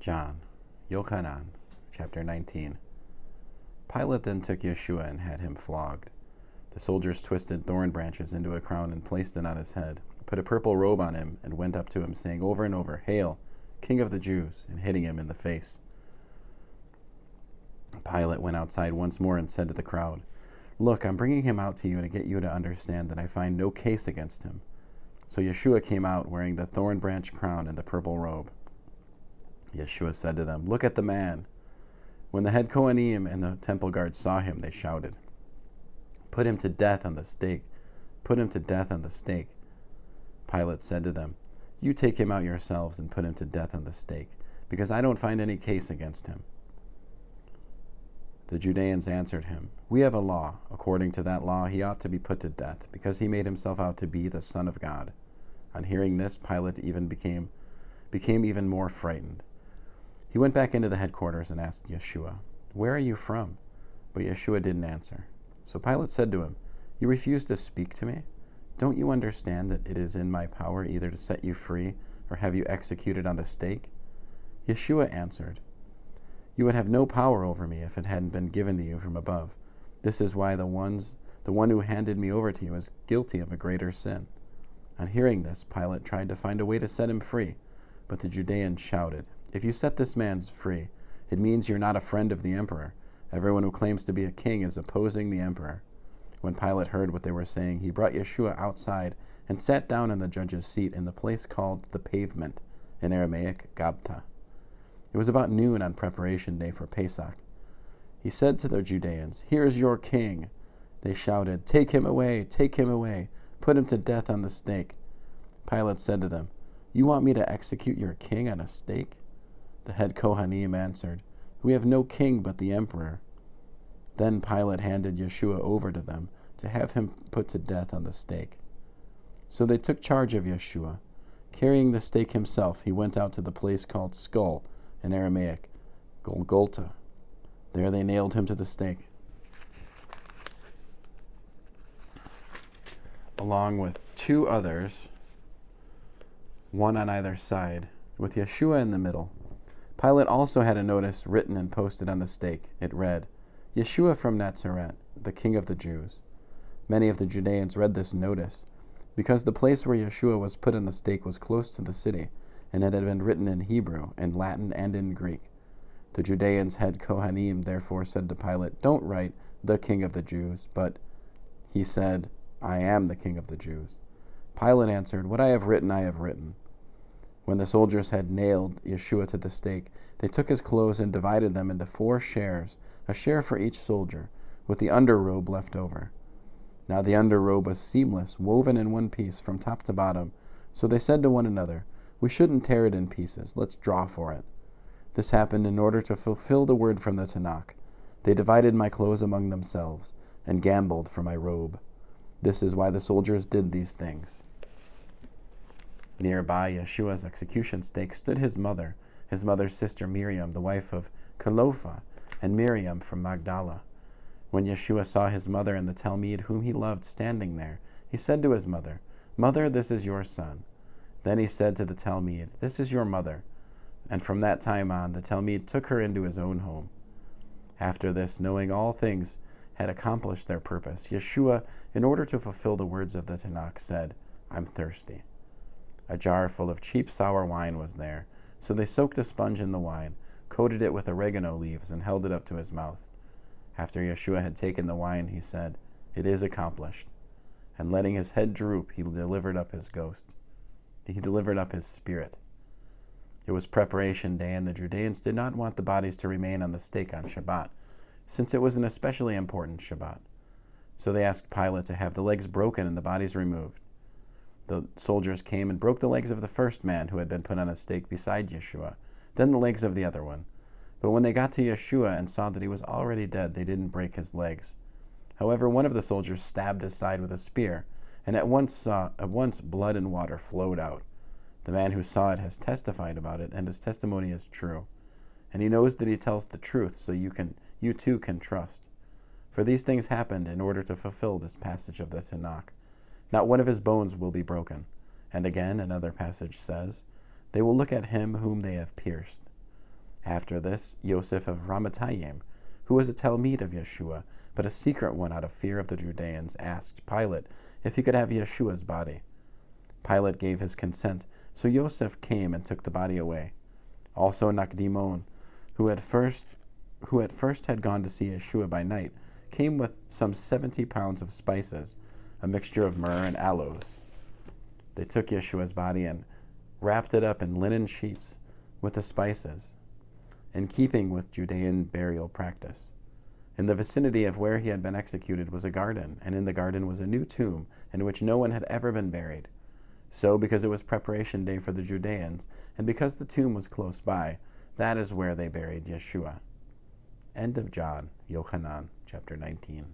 John, Yochanan, chapter 19. Pilate then took Yeshua and had him flogged. The soldiers twisted thorn branches into a crown and placed it on his head, put a purple robe on him, and went up to him, saying over and over, "Hail, King of the Jews," and hitting him in the face. Pilate went outside once more and said to the crowd, "Look, I'm bringing him out to you to get you to understand that I find no case against him." So Yeshua came out wearing the thorn branch crown and the purple robe. Yeshua said to them, "Look at the man." When the head Kohanim and the temple guards saw him, they shouted, "Put him to death on the stake! Put him to death on the stake!" Pilate said to them, "You take him out yourselves and put him to death on the stake, because I don't find any case against him." The Judeans answered him, "We have a law. According to that law, he ought to be put to death, because he made himself out to be the Son of God." On hearing this, Pilate became even more frightened. He went back into the headquarters and asked Yeshua, "Where are you from?" But Yeshua didn't answer. So Pilate said to him, "You refuse to speak to me? Don't you understand that it is in my power either to set you free or have you executed on the stake?" Yeshua answered, "You would have no power over me if it hadn't been given to you from above. This is why the one who handed me over to you is guilty of a greater sin." On hearing this, Pilate tried to find a way to set him free, but the Judeans shouted, "If you set this man free, it means you're not a friend of the emperor. Everyone who claims to be a king is opposing the emperor." When Pilate heard what they were saying, he brought Yeshua outside and sat down in the judge's seat in the place called the Pavement, in Aramaic, Gabta. It was about noon on preparation day for Pesach. He said to the Judeans, "Here's your king." They shouted, "Take him away, take him away, put him to death on the stake." Pilate said to them, "You want me to execute your king on a stake?" The head Kohanim answered, "We have no king but the emperor." Then Pilate handed Yeshua over to them to have him put to death on the stake. So they took charge of Yeshua. Carrying the stake himself, he went out to the place called Skull, in Aramaic, Golgotha. There they nailed him to the stake, along with two others, one on either side, with Yeshua in the middle. Pilate also had a notice written and posted on the stake. It read, "Yeshua from Nazareth, the King of the Jews." Many of the Judeans read this notice, because the place where Yeshua was put on the stake was close to the city, and it had been written in Hebrew, in Latin, and in Greek. The Judeans' head Kohanim therefore said to Pilate, "Don't write, 'the King of the Jews,' but," he said, "I am the King of the Jews." Pilate answered, "What I have written, I have written." When the soldiers had nailed Yeshua to the stake, they took his clothes and divided them into 4 shares, a share for each soldier, with the underrobe left over. Now the underrobe was seamless, woven in one piece from top to bottom. So they said to one another, "We shouldn't tear it in pieces. Let's draw for it." This happened in order to fulfill the word from the Tanakh. "They divided my clothes among themselves and gambled for my robe." This is why the soldiers did these things. Nearby Yeshua's execution stake stood his mother's sister Miriam, the wife of Cleophas, and Miriam from Magdala. When Yeshua saw his mother and the Talmud whom he loved standing there, he said to his mother, "Mother, this is your son." Then he said to the Talmud, "This is your mother." And from that time on, the Talmud took her into his own home. After this, knowing all things had accomplished their purpose, Yeshua, in order to fulfill the words of the Tanakh, said, "I'm thirsty." A jar full of cheap sour wine was there, so they soaked a sponge in the wine, coated it with oregano leaves, and held it up to his mouth. After Yeshua had taken the wine, he said, "It is accomplished." And letting his head droop, he delivered up his spirit. It was preparation day, and the Judeans did not want the bodies to remain on the stake on Shabbat, since it was an especially important Shabbat. So they asked Pilate to have the legs broken and the bodies removed. The soldiers came and broke the legs of the first man who had been put on a stake beside Yeshua, then the legs of the other one. But when they got to Yeshua and saw that he was already dead, they didn't break his legs. However, one of the soldiers stabbed his side with a spear, and at once blood and water flowed out. The man who saw it has testified about it, and his testimony is true. And he knows that he tells the truth, so you too can trust. For these things happened in order to fulfill this passage of the Tanakh. Not one of his bones will be broken. And again, another passage says, "They will look at him whom they have pierced." After this, Joseph of Ramatayim, who was a Talmid of Yeshua, but a secret one out of fear of the Judeans, asked Pilate if he could have Yeshua's body. Pilate gave his consent, so Joseph came and took the body away. Also Nakdimon, who at first had gone to see Yeshua by night, came with some 70 pounds of spices, a mixture of myrrh and aloes. They took Yeshua's body and wrapped it up in linen sheets with the spices, in keeping with Judean burial practice. In the vicinity of where he had been executed was a garden, and in the garden was a new tomb in which no one had ever been buried. So, because it was preparation day for the Judeans, and because the tomb was close by, that is where they buried Yeshua. End of John, Yochanan, chapter 19.